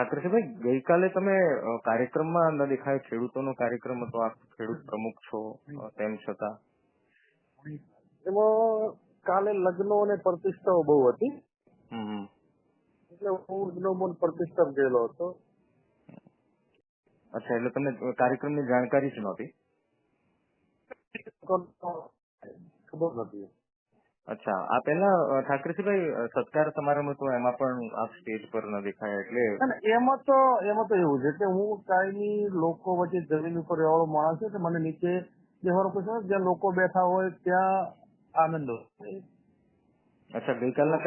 ઠાકરસિંહભાઈ, ગઈકાલે તમે કાર્યક્રમમાં ન દેખાય, ખેડૂતોનો કાર્યક્રમ હતો, આપ ખેડૂત પ્રમુખ છો, તેમ છતાં એમાં કાલે લગ્નો અને પ્રતિષ્ઠાઓ બહુ હતી, હમ એટલે હું લગ્નો પ્રતિષ્ઠા ગયેલો હતો. અચ્છા, એટલે તમને કાર્યક્રમની જાણકારી જ નહોતી? ખબર નથી. અચ્છા, આ પહેલા ઠાકરસિંહભાઈ સત્કાર સમારંભ હતો, એમાં પણ આપ સ્ટેજ પર ન દેખાયા, એટલે એમાં તો એવું છે કે હું કાયમી લોકો વચ્ચે જમીન ઉપર રહેવાળો માણસ છે, મને નીચે બેહવાનું પૂછે, જ્યાં લોકો બેઠા હોય ત્યાં આનંદ હોય. અચ્છા, ગઈકાલના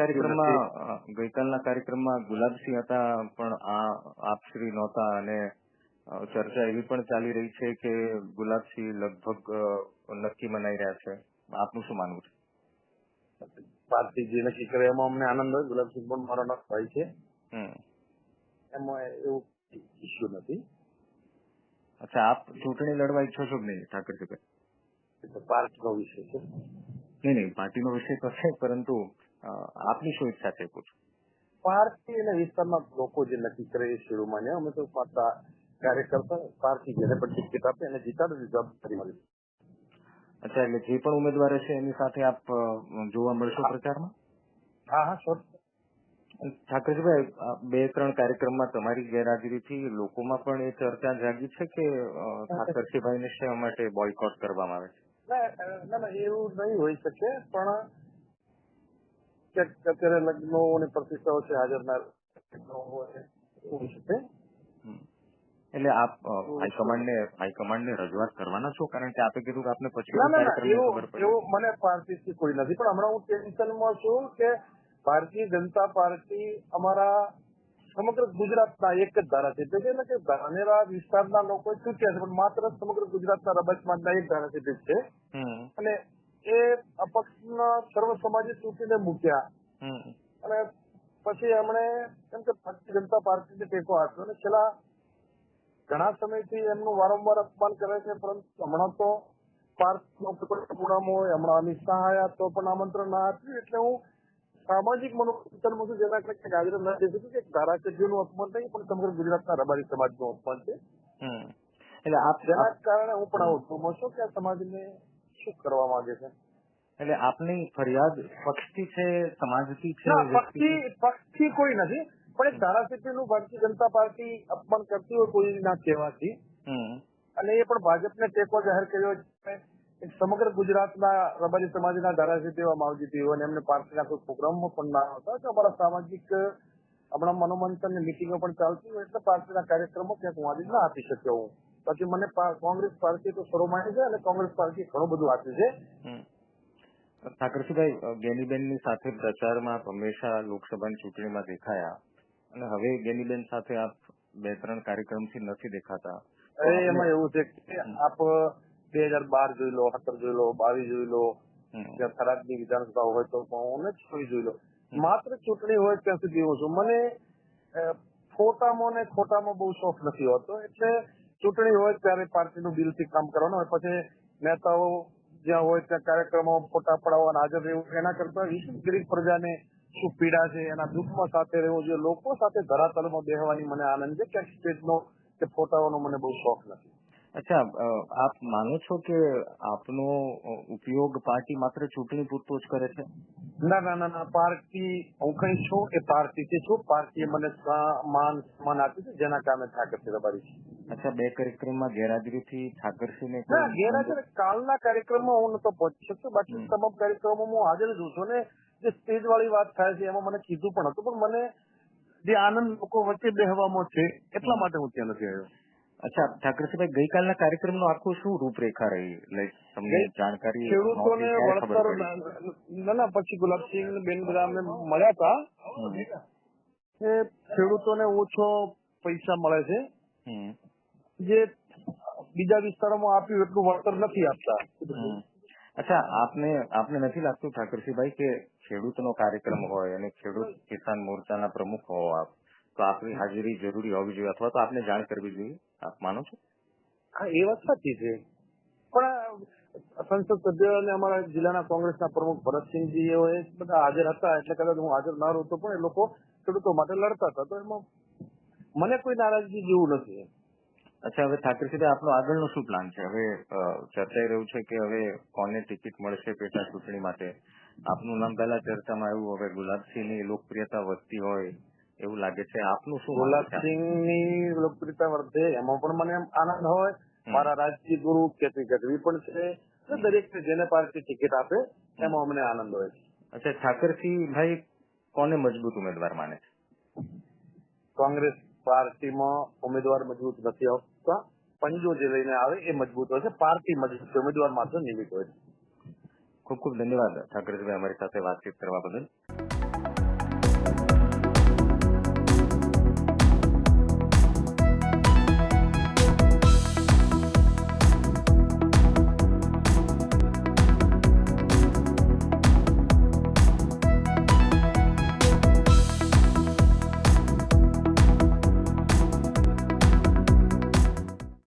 કાર્યક્રમમાં ગુલાબસિંહ હતા, પણ આપ શ્રી નહોતા, અને ચર્ચા એવી પણ ચાલી રહી છે કે ગુલાબસિંહ લગભગ નક્કી મનાઈ રહ્યા છે. આપનું શું માનવું છે? પાર્ટી જે નક્કી કરે એમાં અમને આનંદ હોય. ગુલાબસિંહ પણ મારો નામ ભાઈ છે, એમાં એવું ઇસ્યુ નથી. અચ્છા, આપ ચૂંટણી લડવા ઈચ્છો છો કે નહીં ઠાકરસિંહભાઈ? પાર્ટીનો વિષય છે. નહીં, પાર્ટીનો વિષય તો છે, પરંતુ આપની શું ઈચ્છા છે? પૂછું. પાર્ટી અને વિસ્તારના લોકો જે નક્કી કરે એ શેડું માન્ય. અમે તો કાર્યકર્તા પાર્ટી જેને પણ ટિકિટ આપે એને જીતાડવાની જવાબદારી મળી. અચ્છા, એટલે જે પણ ઉમેદવાર છે એની સાથે આપ જોવા મળશો પ્રચારમાં? હા, શ્યોર. ઠાકરજીભાઈ, 2-3 કાર્યક્રમમાં તમારી ગેરહાજરીથી લોકોમાં પણ એ ચર્ચા જાગી છે કે ઠાકરસિંહભાઈને શા માટે બોયકોટ કરવામાં આવે છે? ના, એવું નહીં હોઈ શકે, પણ અત્યારે લગ્નો અને પ્રતિષ્ઠાઓ છે, હાજર ના હોઈ શકે. એટલે આપ હાઈકમાન્ડને રજૂઆત કરવાના છો? કારણ કે આપે કીધું કે આપને પછી એવું મને પાર્ટીથી કોઈ નથી, પણ હમણાં હું ટેન્શનમાં છું કે ભારતીય જનતા પાર્ટી અમારા સમગ્ર ગુજરાતના એક જ ધારાસભ્ય છે, એટલે કે ધાનેરા વિસ્તારના લોકો ચૂક્યા છે, પણ માત્ર સમગ્ર ગુજરાતના રબાચમાંના એક ધારાસભ્ય છે, અને એ અપક્ષના સર્વ સમાજે ચૂંટીને મૂક્યા, અને પછી એમણે એમ કે ભારતીય જનતા પાર્ટીને ટેકો આપ્યો, અને છેલ્લા ઘણા સમયથી એમનું વારંવાર અપમાન કરે છે, પરંતુ હમણાં તો પાર્ટીનો પ્રોગ્રામ હોય, હમણાં અમિત શાહ આવ્યા તો પણ આમંત્રણ ના આપ્યું, એટલે હું સામાજિક મનોરંજનમાં છું, જેના કારણે હાજર ન થઈ શકું કે ધારાસભ્યનું અપમાન નહીં, પણ સમગ્ર ગુજરાતના રબારી સમાજનું અપમાન છે. એટલે જેના કારણે હું પણ આવું છું કે આ સમાજને શું કરવા માંગે છે. એટલે આપની ફરિયાદ પક્ષથી છે, સમાજથી છે? પક્ષથી કોઈ નથી, પણ એક ધારાસભ્યનું ભારતીય જનતા પાર્ટી અપમાન કરતી હોય કોઈના કહેવાથી, અને એ પણ ભાજપને ટેકો જાહેર કર્યો છે. સમગ્ર ગુજરાતના રબારી સમાજના ધારાસભ્ય માવજી તેઓ અને એમને પાર્ટીના કોઈ પ્રોગ્રામમાં પણ ના હતા, કે અમારા સામાજિક હમણાં મનોમંથન મિટિંગો પણ ચાલતી હોય, એટલે પાર્ટીના કાર્યક્રમો ક્યાંક હું આજે ના આપી શક્યો હું. બાકી મને કોંગ્રેસ પાર્ટી તો સર્વમાન્ય છે, અને કોંગ્રેસ પાર્ટી ઘણું બધું આપ્યું છે. ઠાકરસિંહભાઈ, ગેનીબેનની સાથે પ્રચારમાં આપ હંમેશા લોકસભાની ચૂંટણીમાં દેખાયા, અને હવે ગેનીબેન સાથે આપ 2-3 કાર્યક્રમથી નથી દેખાતા. એમાં એવું છે કે આપ 2012 જોઈ લો, 17 જોઈ લો, 22 જોઈ લો, ત્યાં થરાદની વિધાનસભા હોય તો હું જોઈ લો, માત્ર ચૂંટણી હોય ત્યાં સુધી હું છું. મને ખોટામાં ને ખોટામાં બહુ શોખ નથી હોતો, એટલે ચૂંટણી હોય ત્યારે પાર્ટીનું દિલથી કામ કરવાનું હોય, પછી નેતાઓ જ્યાં હોય ત્યાં કાર્યક્રમો ફોટા પડાવવાના હાજર રહેવું, એના કરતા ગરીબ પ્રજાને શું પીડા છે એના દુઃખમાં સાથે રહેવું જોઈએ. લોકો સાથે ધરાતલમાં બેહવાની મને આનંદ છે, ક્યાંક સ્ટેજનો કે ફોટાઓનો મને બહુ શોખ નથી. અચ્છા, આપ માનો છો કે આપનો ઉપયોગ પાર્ટી માત્ર ચૂંટણી પૂરતો જ કરે છે? ના, પાર્ટી હું કઈ છું એ પાર્ટીથી છું. પાર્ટીએ મને માન સન્માન આપ્યું છે, જેના કારણે ઠાકરસિંહ રબારી છે. અચ્છા, 2 કાર્યક્રમમાં ગેરહાજરીથી ઠાકરસિંહને ગેરહાજર કાલના કાર્યક્રમમાં હું નતો પહોંચી શકતો, બાકી તમામ કાર્યક્રમોમાં હું હાજર જ છું, અને જે સ્ટેજ વાળી વાત થાય છે એમાં મને કીધું પણ હતું, પણ મને જે આનંદ લોકો વચ્ચે બેહવામાં છે એટલા માટે હું ત્યાં નથી આવ્યો. અચ્છા, ઠાકરસિંહભાઈ, ગઈકાલના કાર્યક્રમનો આખું શું રૂપરેખા રહી? તમને જાણકારી? ખેડૂતોને વળતર ના, પછી ગુલાબસિંહ બેન બધા અમને મળ્યા હતા કે ખેડૂતોને ઓછો પૈસા મળે છે, જે બીજા વિસ્તારોમાં આપ્યું એટલું વળતર નથી આપતા. અચ્છા, આપને નથી લાગતું ઠાકરસિંહભાઈ કે ખેડૂતનો કાર્યક્રમ હોય અને ખેડૂત કિસાન મોરચાના પ્રમુખ હો આપ, તો આપની હાજરી જરૂરી હોવી જોઈએ, અથવા તો આપને જાણ કરવી જોઈએ? આપ માનો છો? હા, એ વાત સાચી છે, પણ સંસદ સભ્ય અને અમારા જિલ્લાના કોંગ્રેસના પ્રમુખ ભરતસિંહજી એ બધા હાજર હતા, એટલે કદાચ હું હાજર ના રહું તો પણ એ લોકો ખેડૂતો માટે લડતા હતા, તો એમાં મને કોઈ નારાજગી જેવું નથી. અચ્છા, હવે ઠાકરસિંહભાઈ આપનો આગળનો શું પ્લાન છે? હવે ચર્ચાઈ રહ્યું છે કે હવે કોને ટિકિટ મળશે પેટા ચૂંટણી માટે. આપનું નામ પહેલા ચર્ચામાં આવ્યું, હવે ગુલાબસિંહની લોકપ્રિયતા વધતી હોય એવું લાગે છે. આપનું શું માનવું છે? ગુલાબસિંહની લોકપ્રિયતા વધે એમાં પણ મને આનંદ હોય. મારા રાજકીય ગુરુ કેતી ગઢવી પણ છે. દરેક જેને પાર્ટી ટિકિટ આપે એમાં અમને આનંદ હોય છે. અચ્છા, ઠાકરસિંહભાઈ કોને મજબૂત ઉમેદવાર માને છે? કોંગ્રેસ પાર્ટીમાં ઉમેદવાર મજબૂત નથી આવતા. પંજો જે લઈને આવે એ મજબૂત હોય છે. પાર્ટી મજબૂત છે, ઉમેદવાર માત્ર નિમિત્ત હોય છે. ખૂબ ખૂબ ધન્યવાદ ઠાકરસિંહભાઈ અમારી સાથે વાતચીત કરવા બદલ.